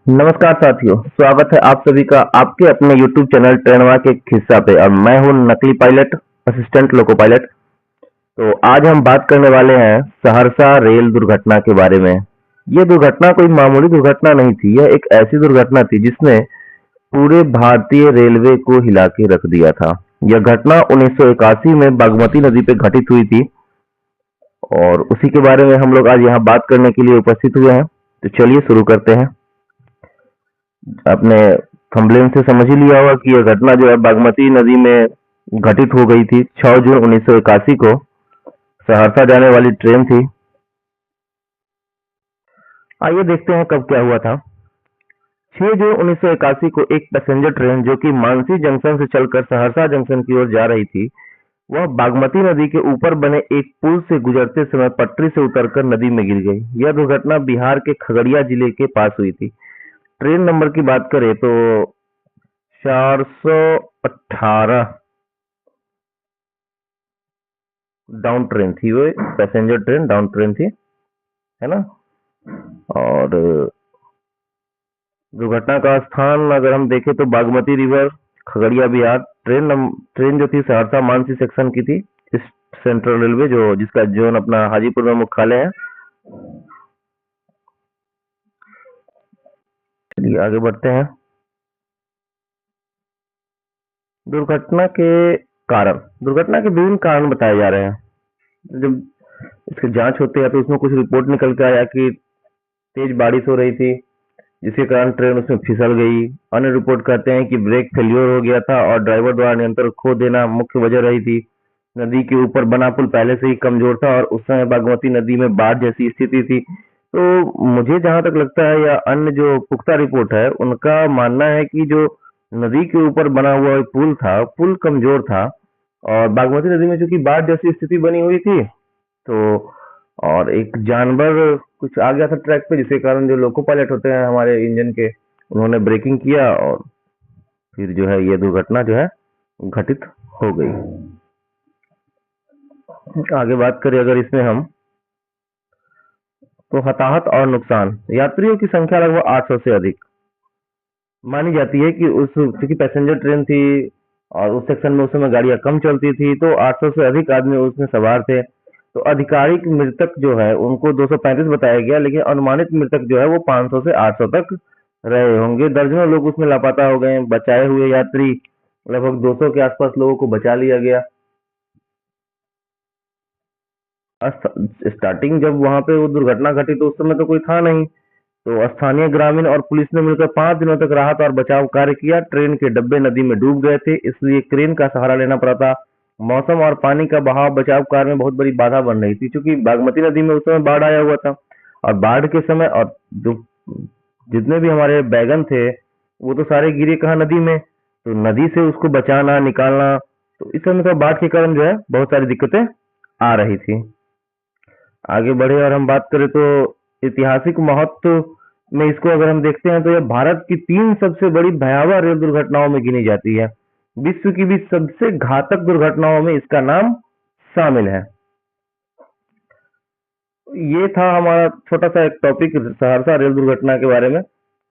नमस्कार साथियों, स्वागत है आप सभी का आपके अपने YouTube चैनल ट्रेनवा के एक हिस्सा पे। और मैं हूं नकली पायलट, असिस्टेंट लोको पायलट। तो आज हम बात करने वाले हैं सहरसा रेल दुर्घटना के बारे में। यह दुर्घटना कोई मामूली दुर्घटना नहीं थी, यह एक ऐसी दुर्घटना थी जिसने पूरे भारतीय रेलवे को हिला के रख दिया था। यह घटना 1981 में बागमती नदी पे घटित हुई थी और उसी के बारे में हम लोग आज यहाँ बात करने के लिए उपस्थित हुए हैं। तो चलिए शुरू करते हैं। आपने थंबनेल से समझ ही लिया होगा कि यह घटना जो है बागमती नदी में घटित हो गई थी। 6 जून 1981 को सहरसा जाने वाली ट्रेन थी। आइए देखते हैं कब क्या हुआ था। 6 जून 1981 को एक पैसेंजर ट्रेन जो कि मानसी जंक्शन से चलकर सहरसा जंक्शन की ओर जा रही थी, वह बागमती नदी के ऊपर बने एक पुल से गुजरते समय पटरी से उतरकर नदी में गिर गई। यह दुर्घटना बिहार के खगड़िया जिले के पास हुई थी। ट्रेन नंबर की बात करें तो 418 डाउन ट्रेन थी। वो पैसेंजर ट्रेन डाउन ट्रेन थी, है ना। और दुर्घटना का स्थान अगर हम देखें तो बागमती रिवर, खगड़िया बिहार। ट्रेन जो थी सहरसा मानसी सेक्शन की थी, इस सेंट्रल रेलवे जो जिसका जोन अपना हाजीपुर में मुख्यालय है। चलिए आगे बढ़ते हैं। दुर्घटना के विभिन्न कारण बताए जा रहे हैं। जब इसकी जांच होती है तो उसमें कुछ रिपोर्ट निकल के आया कि तेज बारिश हो रही थी जिसके कारण ट्रेन उसमें फिसल गई। अन्य रिपोर्ट कहते हैं कि ब्रेक फेल्योर हो गया था और ड्राइवर द्वारा नियंत्रण खो देना मुख्य वजह रही थी। नदी के ऊपर बना पुल पहले से ही कमजोर था और उस समय बागमती नदी में बाढ़ जैसी स्थिति थी। तो मुझे जहां तक लगता है या अन्य जो पुख्ता रिपोर्ट है उनका मानना है कि जो नदी के ऊपर बना हुआ पुल था, पुल कमजोर था और बागमती नदी में चूंकि बाढ़ जैसी स्थिति बनी हुई थी तो और एक जानवर कुछ आ गया था ट्रैक पे, जिसके कारण जो लोको पायलट होते हैं हमारे इंजन के, उन्होंने ब्रेकिंग किया और फिर जो है ये दुर्घटना जो है घटित हो गई। आगे बात करें अगर इसमें हम, तो हताहत और नुकसान। यात्रियों की संख्या लगभग 800 से अधिक मानी जाती है कि क्योंकि पैसेंजर ट्रेन थी और उस सेक्शन में उस समय गाड़ियां कम चलती थी तो 800 से अधिक आदमी उसमें सवार थे। तो आधिकारिक मृतक जो है उनको 235 बताया गया, लेकिन अनुमानित मृतक जो है वो 500 से 800 तक रहे होंगे। दर्जनों लोग उसमें लापता हो गए। बचाए हुए यात्री लगभग 200 के आसपास लोगों को बचा लिया गया। स्टार्टिंग जब वहां पे वो दुर्घटना घटी तो उस समय तो कोई था नहीं, तो स्थानीय ग्रामीण और पुलिस ने मिलकर 5 दिनों तक राहत और बचाव कार्य किया। ट्रेन के डब्बे नदी में डूब गए थे, इसलिए क्रेन का सहारा लेना पड़ा था। मौसम और पानी का बहाव बचाव कार्य में बहुत बड़ी बाधा बन रही थी, क्योंकि बागमती नदी में उस समय बाढ़ आया हुआ था और बाढ़ के समय और जो जितने भी हमारे बैगन थे वो तो सारे गिरे कहाँ, नदी में। तो नदी से उसको बचाना निकालना, तो इस समय तो बाढ़ के कारण जो है बहुत सारी दिक्कतें आ रही थी। आगे बढ़े और हम बात करें तो ऐतिहासिक महत्व में इसको अगर हम देखते हैं तो यह भारत की 3 सबसे बड़ी भयावह रेल दुर्घटनाओं में गिनी जाती है। विश्व की भी सबसे घातक दुर्घटनाओं में इसका नाम शामिल है। ये था हमारा छोटा सा एक टॉपिक सहरसा रेल दुर्घटना के बारे में।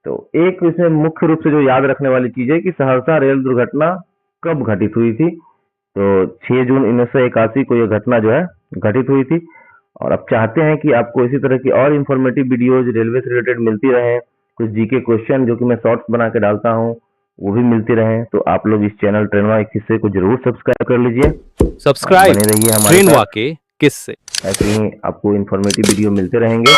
तो एक इसमें मुख्य रूप से जो याद रखने वाली चीज है कि सहरसा रेल दुर्घटना कब घटित हुई थी। तो 6 जून 1981 को यह घटना जो है घटित हुई थी। और अब चाहते हैं कि आपको इसी तरह की और इन्फॉर्मेटिव वीडियोज रेलवे से रिलेटेड मिलती रहे, कुछ जीके क्वेश्चन जो कि मैं शॉर्ट्स बना के डालता हूँ वो भी मिलती रहे, तो आप लोग इस चैनल ट्रेनवा एक हिस्से को जरूर सब्सक्राइब कर लीजिए। सब्सक्राइब बने रहिए हमारे ट्रेनवा साथ, के किस्से। ऐसे ही आपको इन्फॉर्मेटिव वीडियो मिलते रहेंगे।